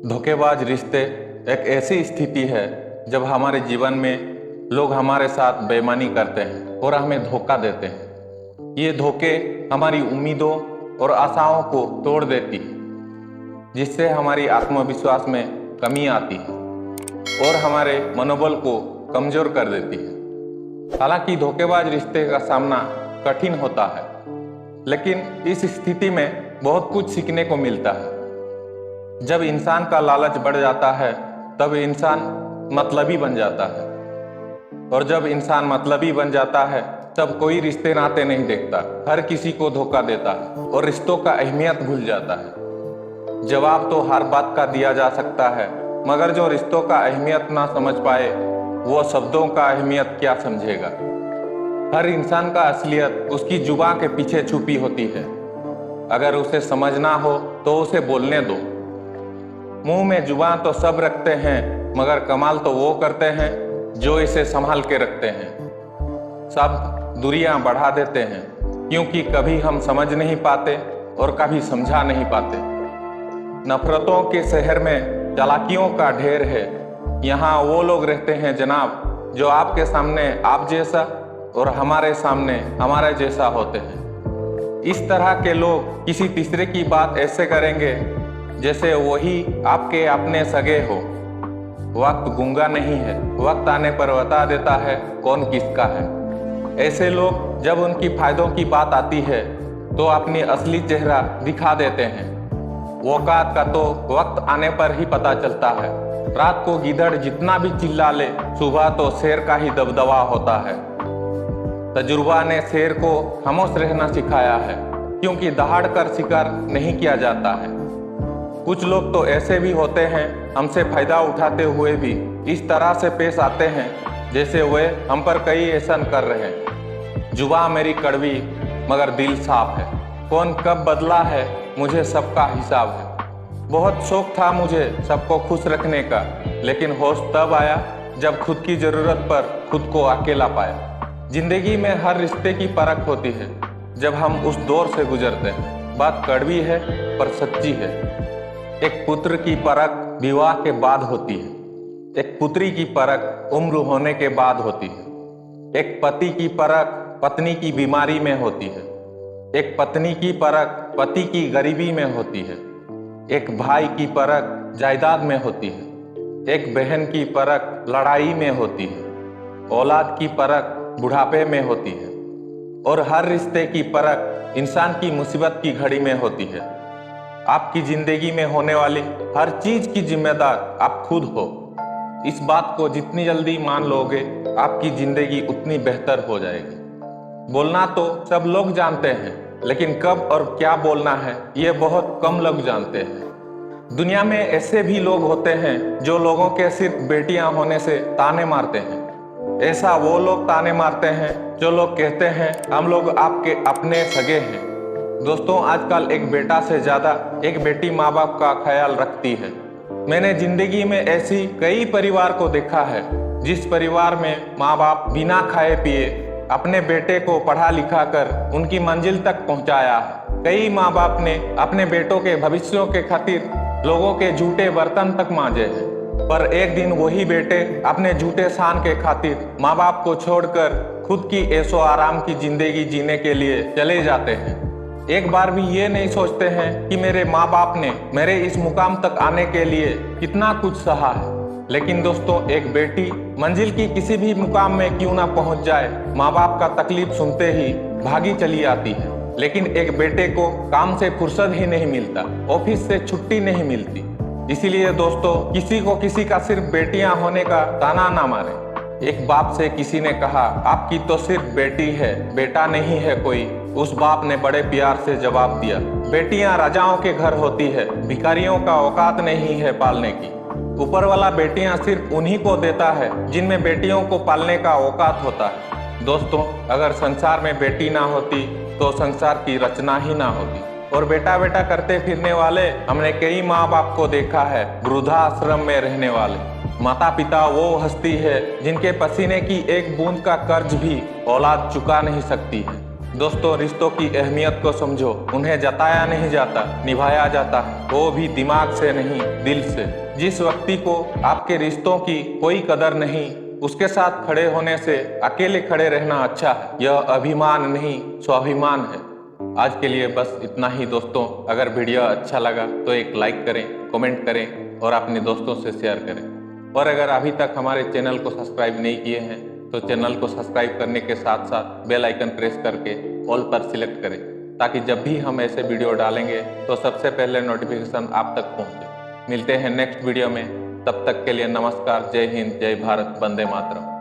धोखेबाज रिश्ते एक ऐसी स्थिति है जब हमारे जीवन में लोग हमारे साथ बेईमानी करते हैं और हमें धोखा देते हैं। ये धोखे हमारी उम्मीदों और आशाओं को तोड़ देती है, जिससे हमारी आत्मविश्वास में कमी आती है और हमारे मनोबल को कमजोर कर देती है। हालांकि धोखेबाज रिश्ते का सामना कठिन होता है, लेकिन इस स्थिति में बहुत कुछ सीखने को मिलता है। जब इंसान का लालच बढ़ जाता है तब इंसान मतलबी बन जाता है, और जब इंसान मतलबी बन जाता है तब कोई रिश्ते नाते नहीं देखता, हर किसी को धोखा देता है और रिश्तों का अहमियत भूल जाता है। जवाब तो हर बात का दिया जा सकता है, मगर जो रिश्तों का अहमियत ना समझ पाए वो शब्दों का अहमियत क्या समझेगा। हर इंसान का असलियत उसकी जुबान के पीछे छुपी होती है। अगर उसे समझना हो तो उसे बोलने दो। मुंह में जुबान तो सब रखते हैं, मगर कमाल तो वो करते हैं जो इसे संभाल के रखते हैं। सब दूरियां बढ़ा देते हैं, क्योंकि कभी हम समझ नहीं पाते और कभी समझा नहीं पाते। नफरतों के शहर में चालाकियों का ढेर है। यहाँ वो लोग रहते हैं जनाब, जो आपके सामने आप जैसा और हमारे सामने हमारे जैसा होते हैं। इस तरह के लोग किसी तीसरे की बात ऐसे करेंगे जैसे वही आपके अपने सगे हो। वक्त गूंगा नहीं है, वक्त आने पर बता देता है कौन किसका है। ऐसे लोग जब उनकी फायदों की बात आती है तो अपनी असली चेहरा दिखा देते हैं। औकात का तो वक्त आने पर ही पता चलता है। रात को गीदड़ जितना भी चिल्ला ले, सुबह तो शेर का ही दबदबा होता है। तजुर्बा ने शेर को खामोश रहना सिखाया है, क्योंकि दहाड़ कर शिकार नहीं किया जाता है। कुछ लोग तो ऐसे भी होते हैं, हमसे फायदा उठाते हुए भी इस तरह से पेश आते हैं जैसे वे हम पर कई एहसान कर रहे हैं। जुबान मेरी कड़वी मगर दिल साफ है। कौन कब बदला है मुझे सबका हिसाब है। बहुत शौक था मुझे सबको खुश रखने का, लेकिन होश तब आया जब खुद की जरूरत पर खुद को अकेला पाया। जिंदगी में हर रिश्ते की परख होती है जब हम उस दौर से गुजरते हैं। बात कड़वी है पर सच्ची है। एक पुत्र की परख विवाह के बाद होती है, एक पुत्री की परख उम्र होने के बाद होती है। एक पति की परख पत्नी की बीमारी में होती है। एक पत्नी की परख पति की गरीबी में होती है। एक भाई की परख जायदाद में होती है। एक बहन की परख लड़ाई में होती है। औलाद की परख बुढ़ापे में होती है। और हर रिश्ते की परख इंसान की मुसीबत की घड़ी में होती है। आपकी जिंदगी में होने वाली हर चीज की जिम्मेदार आप खुद हो। इस बात को जितनी जल्दी मान लोगे, आपकी जिंदगी उतनी बेहतर हो जाएगी। बोलना तो सब लोग जानते हैं, लेकिन कब और क्या बोलना है ये बहुत कम लोग जानते हैं। दुनिया में ऐसे भी लोग होते हैं जो लोगों के सिर्फ बेटियां होने से ताने मारते हैं। ऐसा वो लोग ताने मारते हैं जो लोग कहते हैं हम लोग आपके अपने सगे हैं। दोस्तों, आजकल एक बेटा से ज्यादा एक बेटी माँ बाप का ख्याल रखती है। मैंने जिंदगी में ऐसी कई परिवार को देखा है जिस परिवार में माँ बाप बिना खाए पिए अपने बेटे को पढ़ा लिखा कर उनकी मंजिल तक पहुंचाया है। कई माँ बाप ने अपने बेटों के भविष्यों के खातिर लोगों के झूठे बर्तन तक मांजे हैं, पर एक दिन वही बेटे अपने झूठे शान के खातिर माँ बाप को छोड़कर खुद की ऐशो आराम की जिंदगी जीने के लिए चले जाते हैं। एक बार भी ये नहीं सोचते हैं कि मेरे माँ बाप ने मेरे इस मुकाम तक आने के लिए कितना कुछ सहा है। लेकिन दोस्तों, एक बेटी मंजिल की किसी भी मुकाम में क्यों ना पहुंच जाए, माँ बाप का तकलीफ सुनते ही भागी चली आती है। लेकिन एक बेटे को काम से फुर्सत ही नहीं मिलता, ऑफिस से छुट्टी नहीं मिलती। इसीलिए दोस्तों, किसी को किसी का सिर्फ बेटियां होने का ताना ना मारे। एक बाप से किसी ने कहा, आपकी तो सिर्फ बेटी है, बेटा नहीं है कोई। उस बाप ने बड़े प्यार से जवाब दिया, बेटियां राजाओं के घर होती है, भिखारियों का औकात नहीं है पालने की। ऊपर वाला बेटियां सिर्फ उन्हीं को देता है जिनमें बेटियों को पालने का औकात होता है। दोस्तों, अगर संसार में बेटी ना होती तो संसार की रचना ही ना होती। और बेटा बेटा करते फिरने वाले हमने कई माँ बाप को देखा है वृद्धाश्रम में रहने वाले। माता पिता वो हस्ती है जिनके पसीने की एक बूंद का कर्ज भी औलाद चुका नहीं सकती है। दोस्तों, रिश्तों की अहमियत को समझो। उन्हें जताया नहीं जाता, निभाया जाता है, वो भी दिमाग से नहीं, दिल से। जिस व्यक्ति को आपके रिश्तों की कोई कदर नहीं, उसके साथ खड़े होने से अकेले खड़े रहना अच्छा है। यह अभिमान नहीं, स्वाभिमान है। आज के लिए बस इतना ही दोस्तों। अगर वीडियो अच्छा लगा तो एक लाइक करें, कमेंट करें और अपने दोस्तों से शेयर करें। और अगर अभी तक हमारे चैनल को सब्सक्राइब नहीं किए हैं तो चैनल को सब्सक्राइब करने के साथ साथ बेल आइकन प्रेस करके ऑल पर सिलेक्ट करें, ताकि जब भी हम ऐसे वीडियो डालेंगे तो सबसे पहले नोटिफिकेशन आप तक पहुंचे। मिलते हैं नेक्स्ट वीडियो में, तब तक के लिए नमस्कार। जय हिंद, जय भारत, वंदे मातरम।